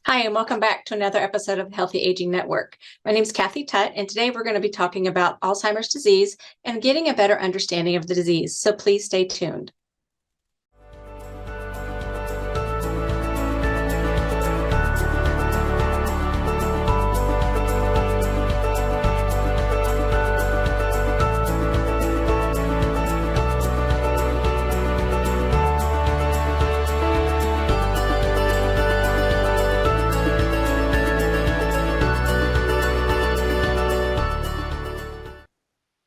Hi, and welcome back to another episode of the Healthy Aging Network. My name is Kathy Tutt, and today we're going to be talking about Alzheimer's disease and getting a better understanding of the disease. So please stay tuned.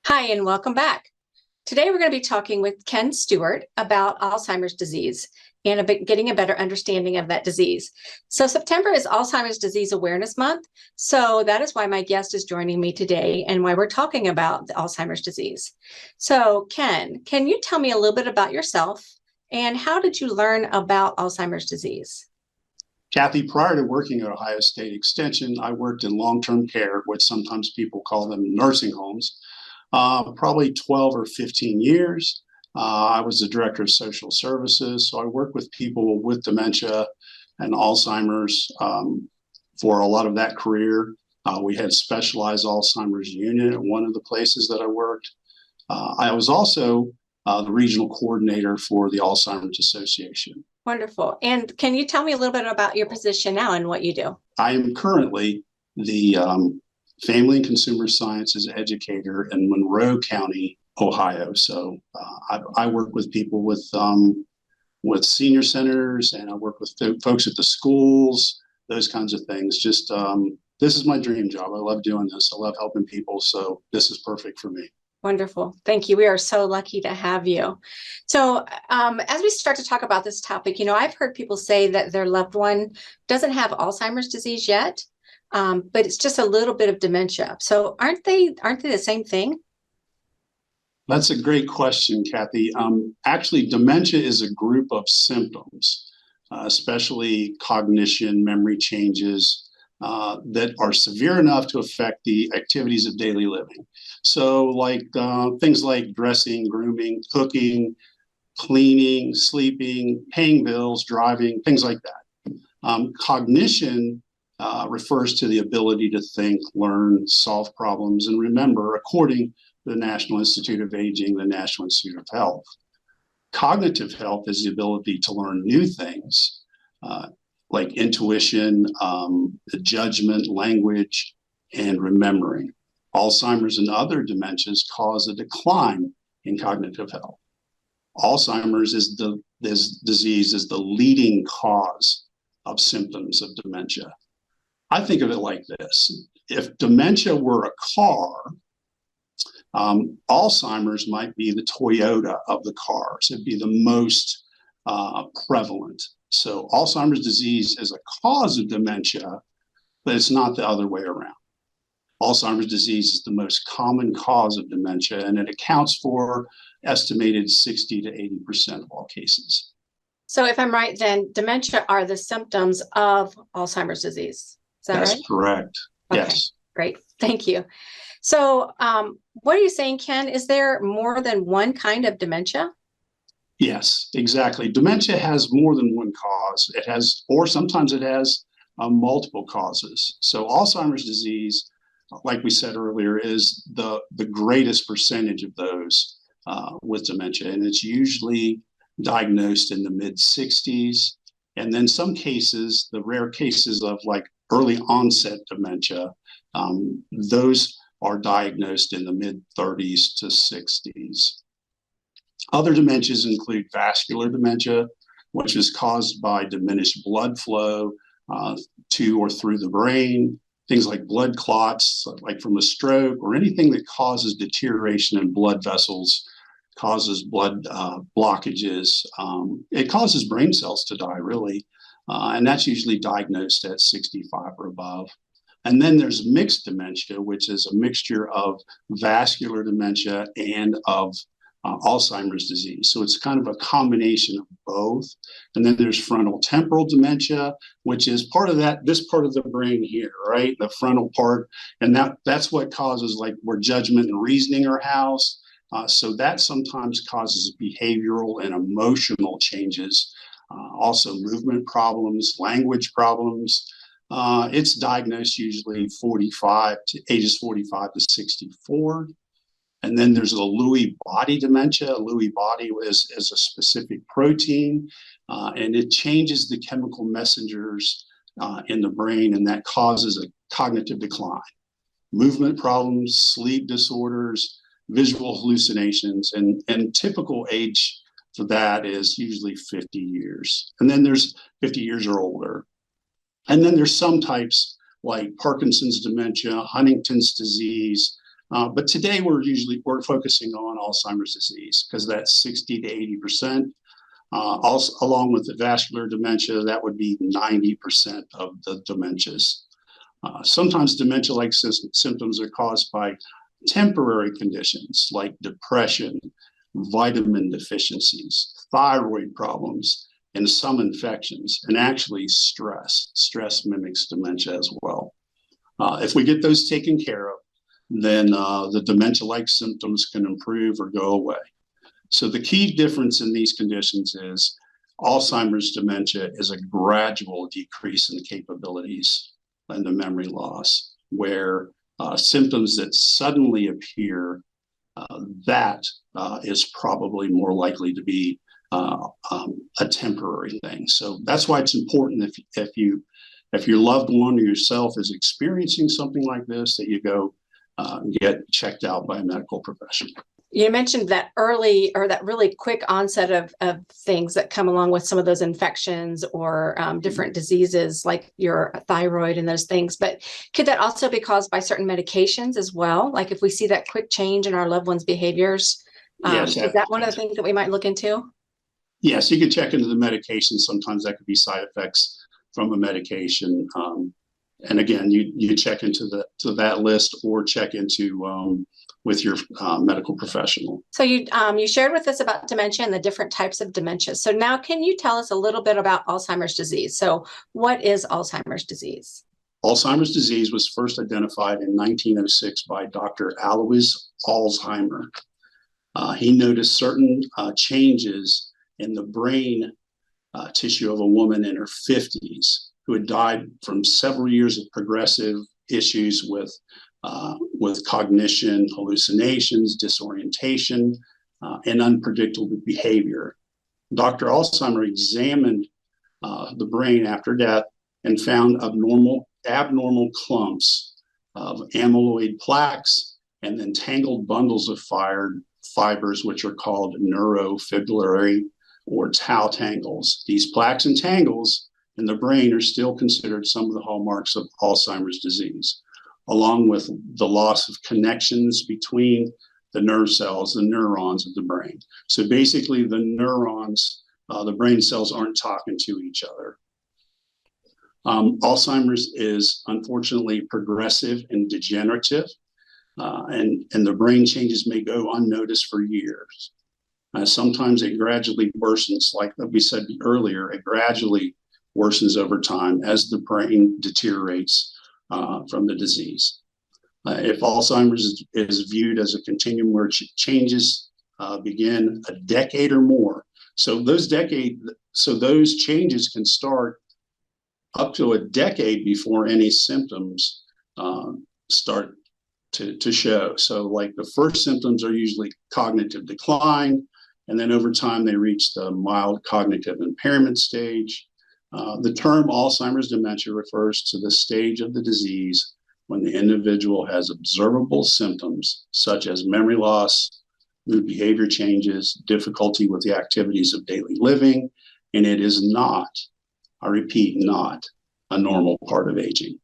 Hi, and welcome back. Today, we're going to be talking with Ken Stewart about Alzheimer's disease and getting a better understanding of that disease. So September is Alzheimer's Disease Awareness Month. So that is why my guest is joining me today and why we're talking about the Alzheimer's disease. So Ken, can you tell me a little bit about yourself and how did you learn about Alzheimer's disease? Kathy, prior to working at Ohio State Extension, I worked in long-term care, which sometimes people call them nursing homes. Probably 12 or 15 years. I was the director of social services, so I worked with people with dementia and Alzheimer's for a lot of that career. We had specialized Alzheimer's unit at one of the places that I worked. I was also the regional coordinator for the Alzheimer's Association. Wonderful. And can you tell me a little bit about your position now and what you do? I am currently the Family and Consumer Sciences Educator in Monroe County, Ohio. So I work with people with senior centers, and I work with folks at the schools, those kinds of things. Just this is my dream job. I love doing this. I love helping people. So this is perfect for me. Wonderful. Thank you. We are so lucky to have you. So as we start to talk about this topic, I've heard people say that their loved one doesn't have Alzheimer's disease yet. But it's just a little bit of dementia. So aren't they the same thing? That's a great question, Kathy. Actually, dementia is a group of symptoms, especially cognition, memory changes that are severe enough to affect the activities of daily living. So like things like dressing, grooming, cooking, cleaning, sleeping, paying bills, driving, things like that. Cognition refers to the ability to think, learn, solve problems, and remember, according to the National Institute of Aging, the National Institute of Health. Cognitive health is the ability to learn new things, like intuition, judgment, language, and remembering. Alzheimer's and other dementias cause a decline in cognitive health. Alzheimer's disease is the leading cause of symptoms of dementia. I think of it like this. If dementia were a car, Alzheimer's might be the Toyota of the cars. It'd be the most prevalent. So Alzheimer's disease is a cause of dementia, but it's not the other way around. Alzheimer's disease is the most common cause of dementia, and it accounts for estimated 60 to 80% of all cases. So if I'm right, then dementia are the symptoms of Alzheimer's disease. Is that right? That's correct. Okay, yes. Great. Thank you. So what are you saying, Ken? Is there more than one kind of dementia? Yes, exactly. Dementia has more than one cause. It has, or sometimes it has multiple causes. So Alzheimer's disease, like we said earlier, is the greatest percentage of those with dementia. And it's usually diagnosed in the mid-60s. And then some cases, the rare cases of like early onset dementia, those are diagnosed in the mid-30s to 60s. Other dementias include vascular dementia, which is caused by diminished blood flow to or through the brain, things like blood clots, like from a stroke, or anything that causes deterioration in blood vessels, causes blood blockages. It causes brain cells to die, really, and that's usually diagnosed at 65 or above. And then there's mixed dementia, which is a mixture of vascular dementia and of Alzheimer's disease. So it's kind of a combination of both. And then there's frontal temporal dementia, which is part of this part of the brain here, right? The frontal part. And that's what causes like where judgment and reasoning are housed. So that sometimes causes behavioral and emotional changes, also movement problems, language problems, It's diagnosed usually ages 45 to 64. And then there's a Lewy body dementia. Lewy body is a specific protein, and it changes the chemical messengers in the brain, and that causes a cognitive decline. Movement problems, sleep disorders, visual hallucinations, and typical age for that is usually 50 years. And then there's 50 years or older. And then there's some types like Parkinson's dementia, Huntington's disease. But today we're focusing on Alzheimer's disease because that's 60 to 80%. Also, along with the vascular dementia, that would be 90% of the dementias. Sometimes dementia-like symptoms are caused by temporary conditions like depression, vitamin deficiencies, thyroid problems, and some infections, and actually stress. Stress mimics dementia as well. If we get those taken care of, then the dementia-like symptoms can improve or go away. So the key difference in these conditions is Alzheimer's dementia is a gradual decrease in the capabilities and the memory loss, where symptoms that suddenly appear, that is probably more likely to be a temporary thing. So that's why it's important if your loved one or yourself is experiencing something like this, that you go get checked out by a medical professional. You mentioned that early or that really quick onset of things that come along with some of those infections or different diseases like your thyroid and those things. But could that also be caused by certain medications as well? Like if we see that quick change in our loved ones' behaviors, yes, is that one of the things that we might look into? Yes, you could check into the medication. Sometimes that could be side effects from a medication. And again, you check into that list or check into with your medical professional. So you shared with us about dementia and the different types of dementia. So now can you tell us a little bit about Alzheimer's disease? So what is Alzheimer's disease? Alzheimer's disease was first identified in 1906 by Dr. Alois Alzheimer. He noticed certain changes in the brain tissue of a woman in her 50s who had died from several years of progressive issues with cognition, hallucinations, disorientation, and unpredictable behavior. Dr. Alzheimer examined the brain after death and found abnormal clumps of amyloid plaques and then tangled bundles of fibers, which are called neurofibrillary or tau tangles. These plaques and tangles in the brain are still considered some of the hallmarks of Alzheimer's disease, along with the loss of connections between the nerve cells, the neurons of the brain. So basically the neurons, the brain cells aren't talking to each other. Alzheimer's is unfortunately progressive and degenerative, and the brain changes may go unnoticed for years. Sometimes it gradually worsens, like we said earlier, it gradually worsens over time as the brain deteriorates from the disease. If Alzheimer's is viewed as a continuum where changes begin a decade or more, so those changes can start up to a decade before any symptoms start to show. So like the first symptoms are usually cognitive decline, and then over time they reach the mild cognitive impairment stage. The term Alzheimer's dementia refers to the stage of the disease when the individual has observable symptoms such as memory loss, mood behavior changes, difficulty with the activities of daily living, and it is not, I repeat, not a normal part of aging.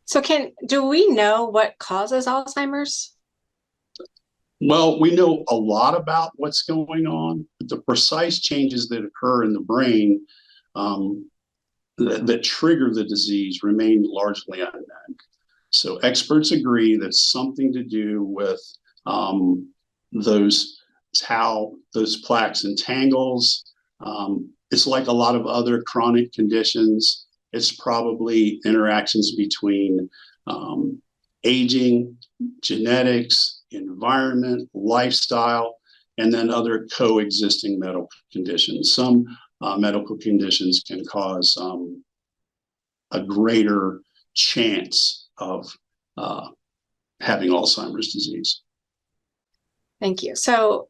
So do we know what causes Alzheimer's? Well, we know a lot about what's going on, but the precise changes that occur in the brain that trigger the disease remain largely unknown. So experts agree that something to do with those plaques and tangles. It's like a lot of other chronic conditions. It's probably interactions between aging, genetics, environment, lifestyle, and then other coexisting medical conditions. Some medical conditions can cause a greater chance of having Alzheimer's disease. Thank you. So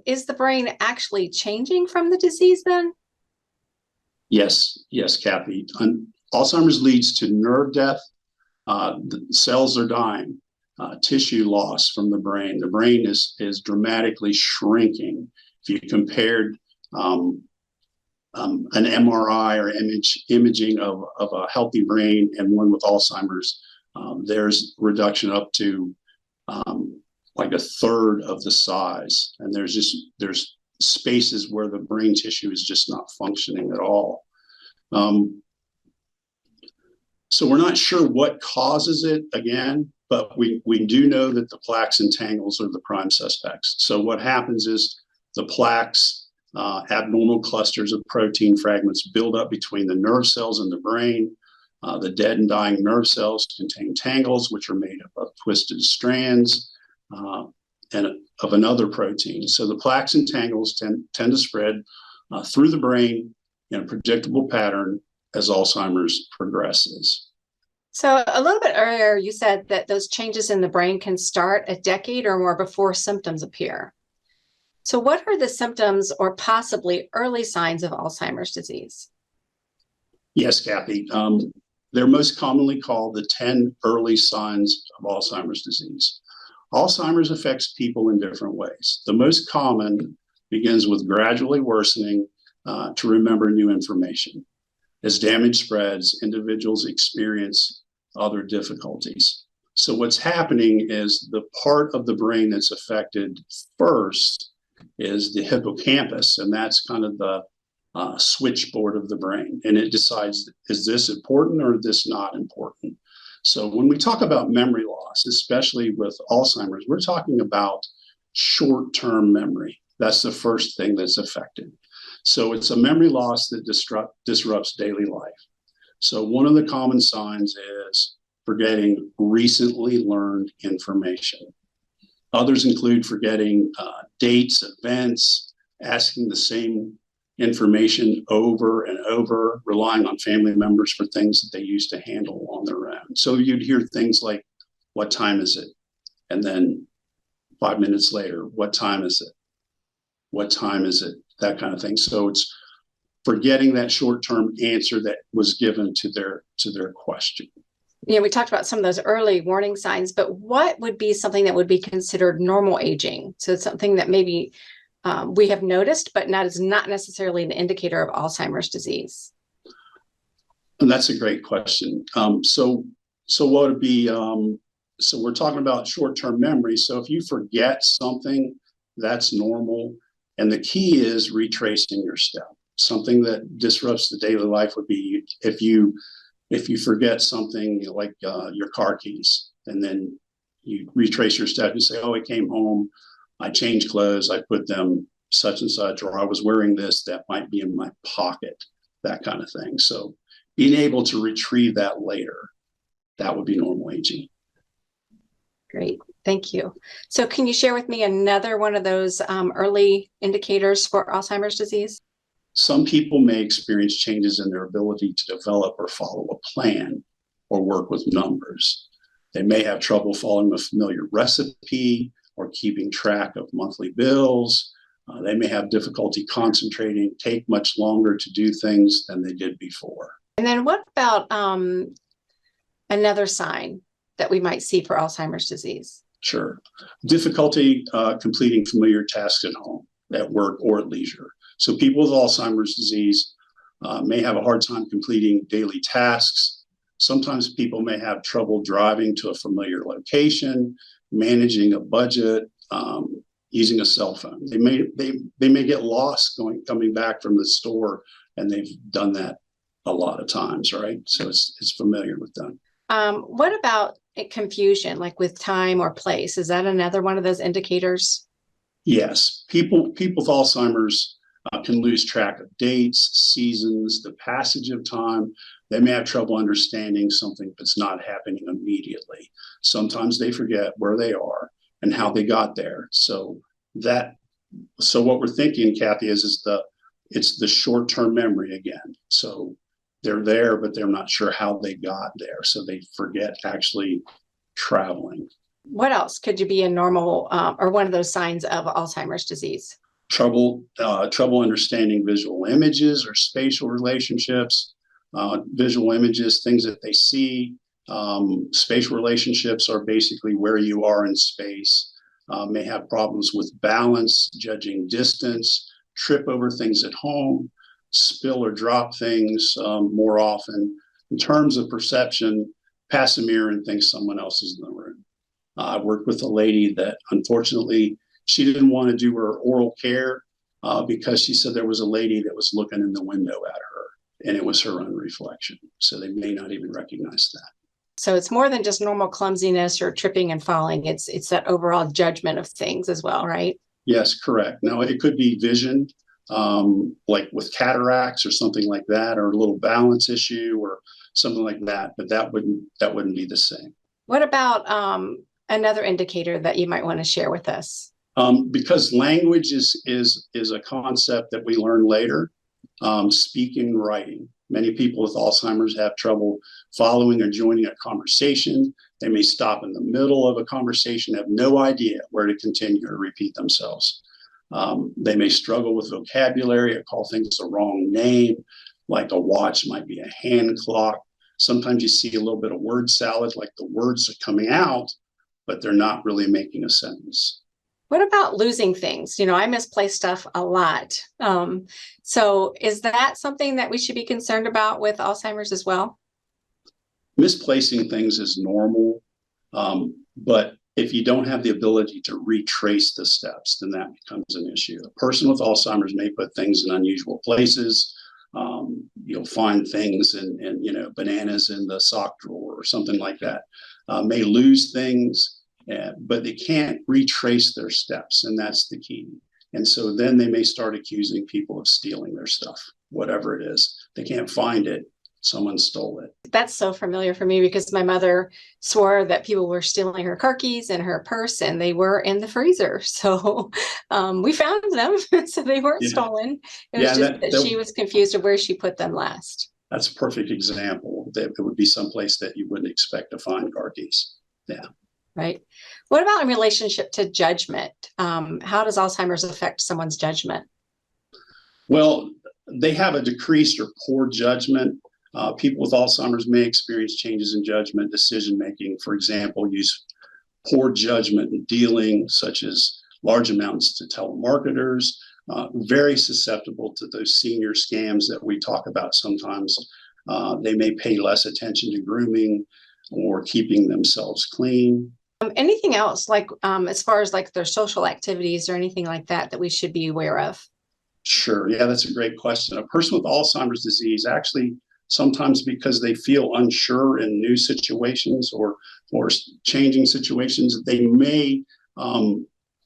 is the brain actually changing from the disease then? Yes, Kathy. Alzheimer's leads to nerve death. The cells are dying, tissue loss from the brain. The brain is dramatically shrinking. If you compared an MRI or imaging of a healthy brain and one with Alzheimer's, there's reduction up to like a third of the size. And there's spaces where the brain tissue is just not functioning at all. So we're not sure what causes it again, but we do know that the plaques and tangles are the prime suspects. So what happens is the plaques, abnormal clusters of protein fragments build up between the nerve cells in the brain. The dead and dying nerve cells contain tangles, which are made up of twisted strands and of another protein. So the plaques and tangles tend to spread through the brain in a predictable pattern as Alzheimer's progresses. So a little bit earlier, you said that those changes in the brain can start a decade or more before symptoms appear. So what are the symptoms or possibly early signs of Alzheimer's disease? Yes, Kathy. They're most commonly called the 10 early signs of Alzheimer's disease. Alzheimer's affects people in different ways. The most common begins with gradually worsening to remember new information. As damage spreads, individuals experience other difficulties. So what's happening is the part of the brain that's affected first is the hippocampus, and that's kind of the switchboard of the brain. And it decides, is this important or is this not important? So when we talk about memory loss, especially with Alzheimer's, we're talking about short-term memory. That's the first thing that's affected. So it's a memory loss that disrupts daily life. So one of the common signs is forgetting recently learned information. Others include forgetting dates, events, asking the same information over and over, relying on family members for things that they used to handle on their own. So you'd hear things like, what time is it? And then 5 minutes later, what time is it? What time is it? That kind of thing. So it's forgetting that short-term answer that was given to their question. We talked about some of those early warning signs, but what would be something that would be considered normal aging? So it's something that maybe we have noticed, but is not necessarily an indicator of Alzheimer's disease. And that's a great question. So what would be, so we're talking about short-term memory. So if you forget something, that's normal. And the key is retracing your step. Something that disrupts the daily life would be if you forget something like your car keys, and then you retrace your step and say, oh, I came home, I changed clothes, I put them such and such, or I was wearing this that might be in my pocket, that kind of thing. So being able to retrieve that later, that would be normal aging. Great, thank you. So can you share with me another one of those early indicators for Alzheimer's disease? Some people may experience changes in their ability to develop or follow a plan or work with numbers. They may have trouble following a familiar recipe or keeping track of monthly bills. They may have difficulty concentrating, take much longer to do things than they did before. And then what about another sign that we might see for Alzheimer's disease? Sure. Difficulty completing familiar tasks at home, at work, or at leisure. So people with Alzheimer's disease may have a hard time completing daily tasks. Sometimes people may have trouble driving to a familiar location, managing a budget, using a cell phone. They may get lost coming back from the store, and they've done that a lot of times, right? So it's familiar with them. What about confusion, like with time or place? Is that another one of those indicators? Yes, people with Alzheimer's can lose track of dates, seasons, the passage of time. They may have trouble understanding something that's not happening immediately. Sometimes they forget where they are and how they got there. So what we're thinking, Kathy, is the it's the short-term memory again. So they're there, but they're not sure how they got there. So they forget actually traveling. What else could you be a normal or one of those signs of Alzheimer's disease? Trouble understanding visual images or spatial relationships, visual images, things that they see. Spatial relationships are basically where you are in space. May have problems with balance, judging distance, trip over things at home, spill or drop things more often. In terms of perception, pass a mirror and think someone else is in the room. I worked with a lady that unfortunately she didn't want to do her oral care because she said there was a lady that was looking in the window at her and it was her own reflection. So they may not even recognize that. So it's more than just normal clumsiness or tripping and falling. It's that overall judgment of things as well, right? Yes, correct. Now it could be vision, like with cataracts or something like that, or a little balance issue or something like that. But that wouldn't be the same. What about another indicator that you might want to share with us? Because language is a concept that we learn later. Speaking, writing. Many people with Alzheimer's have trouble following or joining a conversation. They may stop in the middle of a conversation, have no idea where to continue or repeat themselves. They may struggle with vocabulary or call things the wrong name, like a watch might be a hand clock. Sometimes you see a little bit of word salad, like the words are coming out, but they're not really making a sentence. What about losing things? I misplace stuff a lot. So is that something that we should be concerned about with Alzheimer's as well? Misplacing things is normal, but if you don't have the ability to retrace the steps, then that becomes an issue. A person with Alzheimer's may put things in unusual places. You'll find things in bananas in the sock drawer or something like that. May lose things. But they can't retrace their steps, and that's the key. And so then they may start accusing people of stealing their stuff, whatever it is. They can't find it. Someone stole it. That's so familiar for me because my mother swore that people were stealing her car keys and her purse, and they were in the freezer. So we found them, so they weren't stolen. It was just that she was confused of where she put them last. That's a perfect example. That it would be someplace that you wouldn't expect to find car keys. Yeah. Right. What about in relationship to judgment? How does Alzheimer's affect someone's judgment? Well, they have a decreased or poor judgment. People with Alzheimer's may experience changes in judgment, decision-making, for example, use poor judgment in dealing, such as large amounts to telemarketers, very susceptible to those senior scams that we talk about sometimes. They may pay less attention to grooming or keeping themselves clean. Anything else, like as far as like their social activities or anything like that we should be aware of? Sure. Yeah, that's a great question. A person with Alzheimer's disease actually sometimes because they feel unsure in new situations or changing situations, they may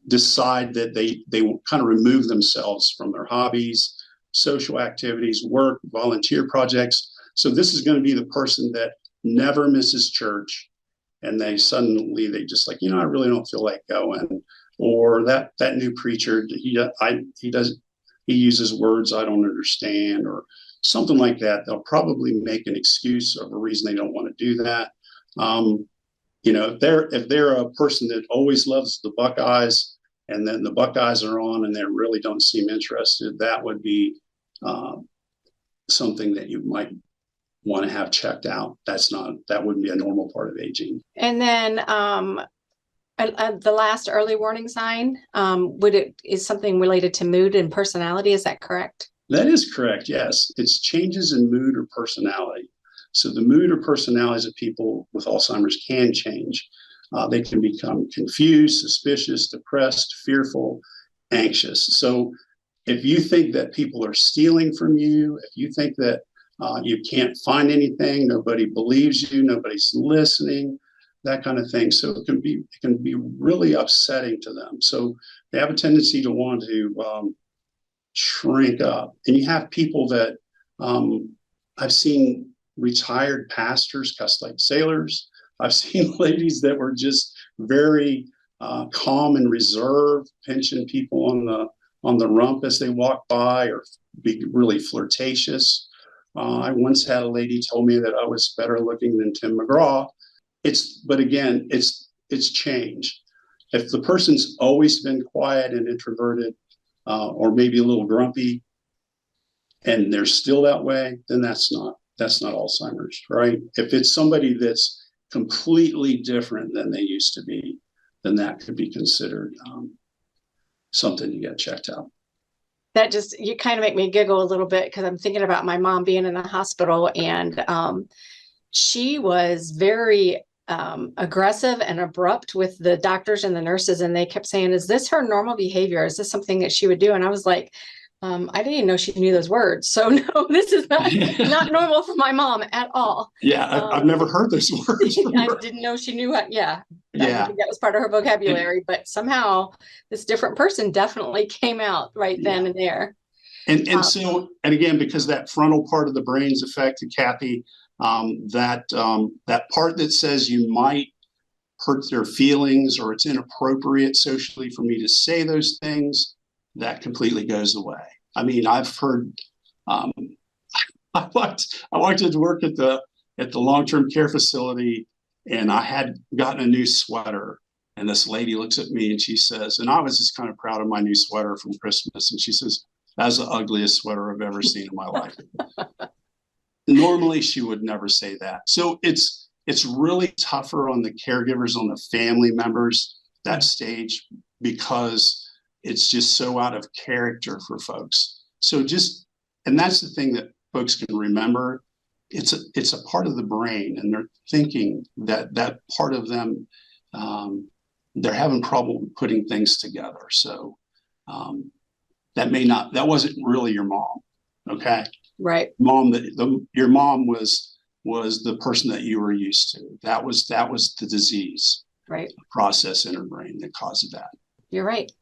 decide that they kind of remove themselves from their hobbies, social activities, work, volunteer projects. So this is going to be the person that never misses church. And they just like, I really don't feel like going. Or that new preacher, he uses words I don't understand or something like that. They'll probably make an excuse of a reason they don't want to do that. If they're a person that always loves the Buckeyes and then the Buckeyes are on and they really don't seem interested, that would be something that you might want to have checked out. That wouldn't be a normal part of aging. And then the last early warning sign, is something related to mood and personality. Is that correct? That is correct. Yes. It's changes in mood or personality. So the mood or personalities of people with Alzheimer's can change. They can become confused, suspicious, depressed, fearful, anxious. So if you think that people are stealing from you, if you think that you can't find anything, nobody believes you, nobody's listening, that kind of thing. So it can be really upsetting to them. So they have a tendency to want to shrink up. And you have people that I've seen retired pastors cuss like sailors. I've seen ladies that were just very calm and reserved, pinching people on the rump as they walk by, or be really flirtatious. I once had a lady tell me that I was better looking than Tim McGraw. But again, it's change. If the person's always been quiet and introverted, or maybe a little grumpy, and they're still that way, then that's not Alzheimer's, right? If it's somebody that's completely different than they used to be, then that could be considered something to get checked out. That just, you kind of make me giggle a little bit, because I'm thinking about my mom being in the hospital, and she was very aggressive and abrupt with the doctors and the nurses, and they kept saying, is this her normal behavior? Is this something that she would do? And I was like, I didn't even know she knew those words. So no, this is not normal for my mom at all. Yeah, I've never heard those words. I didn't know she knew how. Yeah. I Yeah. think that was part of her vocabulary, but somehow this different person definitely came out right then and there. And again, because that frontal part of the brain's affected, Kathy, that part that says you might hurt their feelings or it's inappropriate socially for me to say those things, that completely goes away. I mean, I've heard, I walked into work at the long-term care facility, and I had gotten a new sweater, and this lady looks at me and she says, and I was just kind of proud of my new sweater from Christmas, and she says, that's the ugliest sweater I've ever seen in my life. Normally she would never say that. So it's really tougher on the caregivers, on the family members, that stage, because it's just so out of character for folks. So and that's the thing that folks can remember. It's a part of the brain, and they're thinking that part of them, they're having trouble putting things together. So that wasn't really your mom. Okay. Right. Your mom was the person that you were used to. That was the disease, right, process in her brain that caused that. You're right.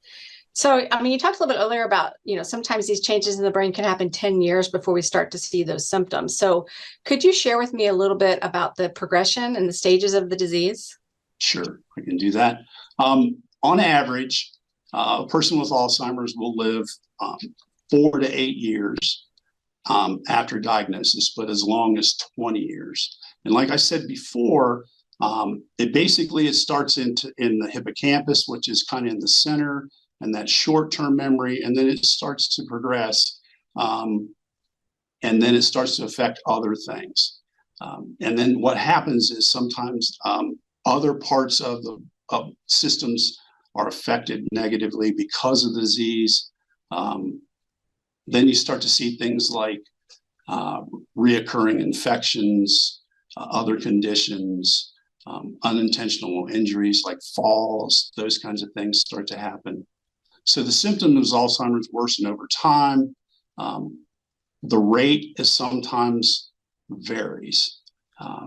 So, I mean, you talked a little bit earlier about, sometimes these changes in the brain can happen 10 years before we start to see those symptoms. So could you share with me a little bit about the progression and the stages of the disease? Sure, I can do that. On average, a person with Alzheimer's will live 4 to 8 years after diagnosis, but as long as 20 years. And like I said before, it starts in the hippocampus, which is kind of in the center, and that short-term memory, and then it starts to progress, and then it starts to affect other things. And then what happens is sometimes other parts of the systems are affected negatively because of the disease. Then you start to see things like reoccurring infections, other conditions, unintentional injuries like falls, those kinds of things start to happen. So the symptoms of Alzheimer's worsen over time. The rate is sometimes varies.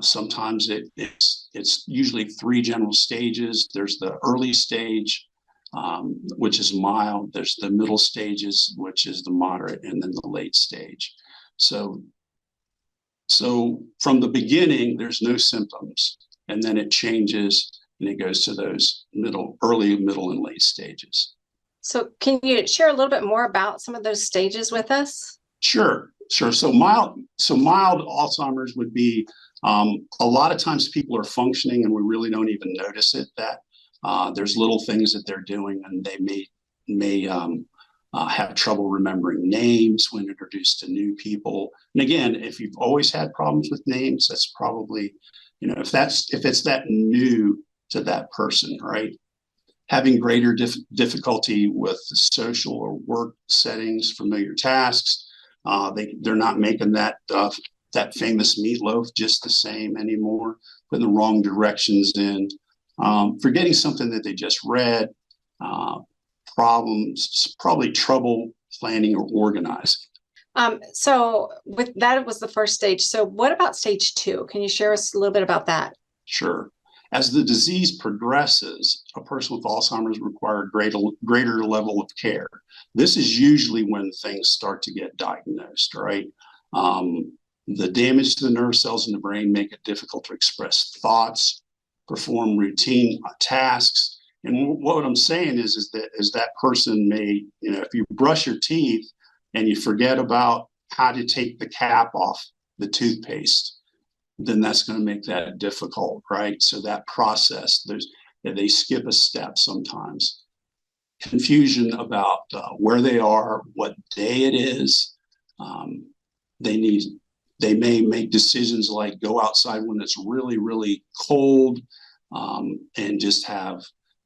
Sometimes it's usually 3 general stages. There's the early stage, which is mild. There's the middle stages, which is the moderate, and then the late stage. So from the beginning, there's no symptoms, and then it changes and it goes to those early, middle, and late stages. So can you share a little bit more about some of those stages with us? Sure. So mild Alzheimer's would be, a lot of times people are functioning and we really don't even notice it, that there's little things that they're doing, and they may have trouble remembering names when introduced to new people. And again, if you've always had problems with names, that's probably, if it's that new to that person, right? Having greater difficulty with the social or work settings, familiar tasks. They're not making that famous meatloaf just the same anymore, putting the wrong directions in, forgetting something that they just read, problems, probably trouble planning or organizing. So with that was the first stage. So what about stage 2? Can you share us a little bit about that? Sure. As the disease progresses, a person with Alzheimer's requires greater level of care. This is usually when things start to get diagnosed, right? The damage to the nerve cells in the brain make it difficult to express thoughts, perform routine tasks. And what I'm saying is that person may, if you brush your teeth and you forget about how to take the cap off the toothpaste, then that's going to make that difficult, right? So that process, they skip a step sometimes. Confusion about where they are, what day it is. They may make decisions like go outside when it's really, really cold, and just have,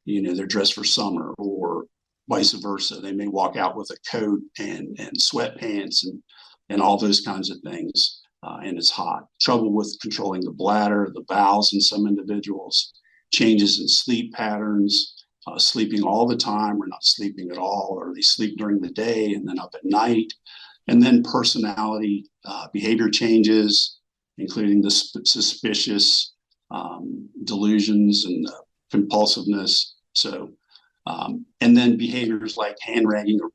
they're dressed for summer, or vice versa. They may walk out with a coat and sweatpants and all those kinds of things, and it's hot. Trouble with controlling the bladder, the bowels in some individuals, changes in sleep patterns, sleeping all the time or not sleeping at all, or they sleep during the day and then up at night. And then personality, behavior changes, including the suspicious, delusions and compulsiveness. So, and then behaviors like hand wringing or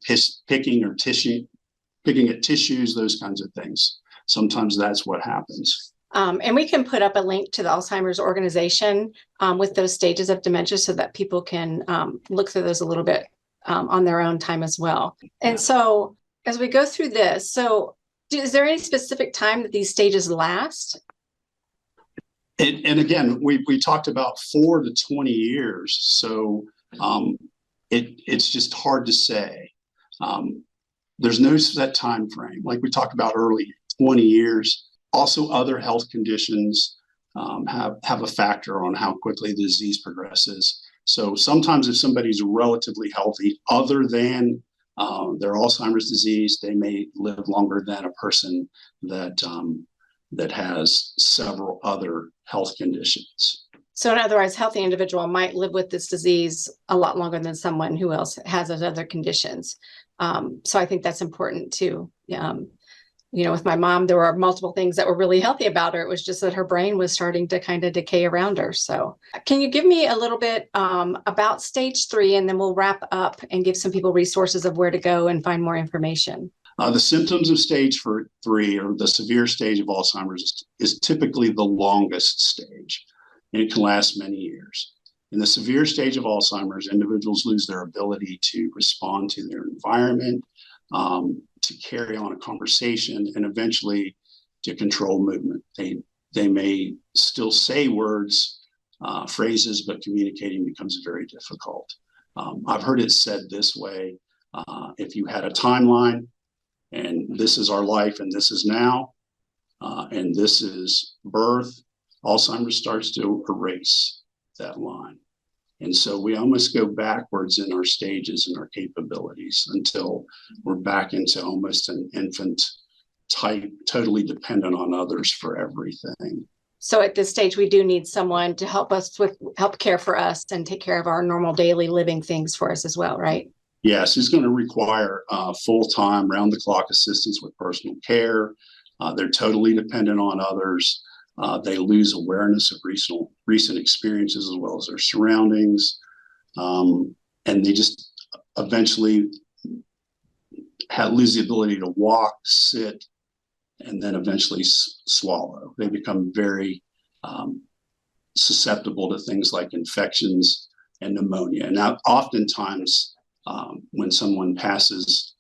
picking at tissues, those kinds of things. Sometimes that's what happens. And we can put up a link to the Alzheimer's organization with those stages of dementia so that people can look through those a little bit on their own time as well. And so as we go through this, so is there any specific time that these stages last? And again, we talked about 4 to 20 years. So it's just hard to say. There's no set time frame. Like we talked about earlier, 20 years. Also, other health conditions have a factor on how quickly the disease progresses. So sometimes if somebody's relatively healthy, other than their Alzheimer's disease, they may live longer than a person that has several other health conditions. So in other words, healthy individual might live with this disease a lot longer than someone who else has those other conditions. So I think that's important too. With my mom, there were multiple things that were really healthy about her. It was just that her brain was starting to kind of decay around her. So can you give me a little bit about stage 3, and then we'll wrap up and give some people resources of where to go and find more information? The symptoms of stage 3, or the severe stage of Alzheimer's, is typically the longest stage, and it can last many years. In the severe stage of Alzheimer's, individuals lose their ability to respond to their environment, to carry on a conversation, and eventually to control movement. They may still say words, phrases, but communicating becomes very difficult. I've heard it said this way: if you had a timeline, and this is our life, and this is now, and this is birth, Alzheimer's starts to erase that line. And so we almost go backwards in our stages and our capabilities until we're back into almost an infant type, totally dependent on others for everything. So at this stage, we do need someone to help care for us and take care of our normal daily living things for us as well, right? Yes, it's going to require full-time, round-the-clock assistance with personal care. They're totally dependent on others. They lose awareness of recent experiences as well as their surroundings. And they just eventually lose the ability to walk, sit, and then eventually swallow. They become very susceptible to things like infections and pneumonia. Now, oftentimes, when someone passes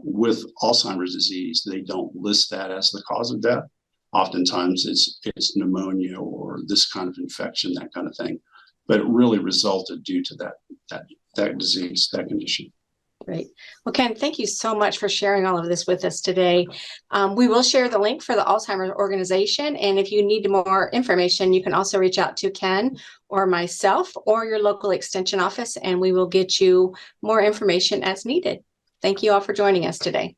with Alzheimer's disease, they don't list that as the cause of death. Oftentimes it's pneumonia or this kind of infection, that kind of thing, but it really resulted due to that disease, that condition. Great. Well, Ken, thank you so much for sharing all of this with us today. We will share the link for the Alzheimer's organization. And if you need more information, you can also reach out to Ken or myself or your local extension office, and we will get you more information as needed. Thank you all for joining us today.